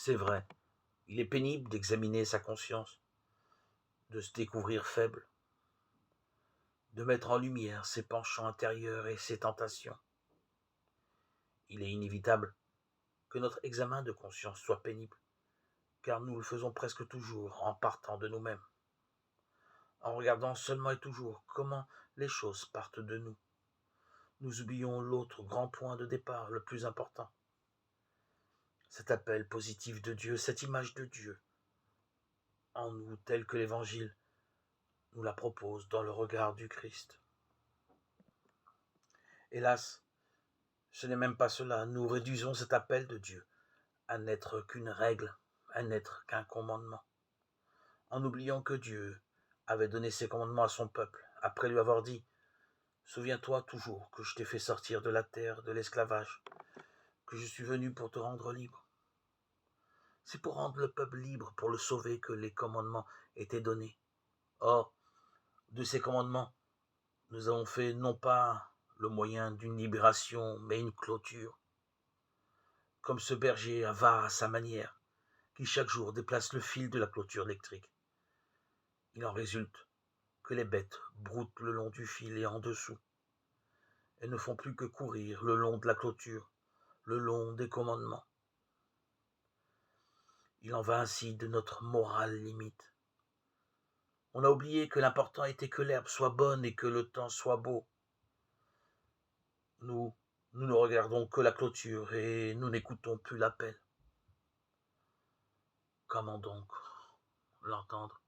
C'est vrai, il est pénible d'examiner sa conscience, de se découvrir faible, de mettre en lumière ses penchants intérieurs et ses tentations. Il est inévitable que notre examen de conscience soit pénible, car nous le faisons presque toujours en partant de nous-mêmes, en regardant seulement et toujours comment les choses partent de nous. Nous oublions l'autre grand point de départ, le plus important. Cet appel positif de Dieu, cette image de Dieu en nous telle que l'Évangile nous la propose dans le regard du Christ. Hélas, ce n'est même pas cela. Nous réduisons cet appel de Dieu à n'être qu'une règle, à n'être qu'un commandement, en oubliant que Dieu avait donné ses commandements à son peuple, après lui avoir dit « Souviens-toi toujours que je t'ai fait sortir de la terre, de l'esclavage, que je suis venu pour te rendre libre. » C'est pour rendre le peuple libre, pour le sauver, que les commandements étaient donnés. Or, de ces commandements, nous avons fait non pas le moyen d'une libération, mais une clôture, comme ce berger avare à sa manière, qui chaque jour déplace le fil de la clôture électrique. Il en résulte que les bêtes broutent le long du fil et en dessous. Elles ne font plus que courir le long de la clôture, le long des commandements. Il en va ainsi de notre morale limite. On a oublié que l'important était que l'herbe soit bonne et que le temps soit beau. Nous ne regardons que la clôture et nous n'écoutons plus l'appel. Comment donc l'entendre ?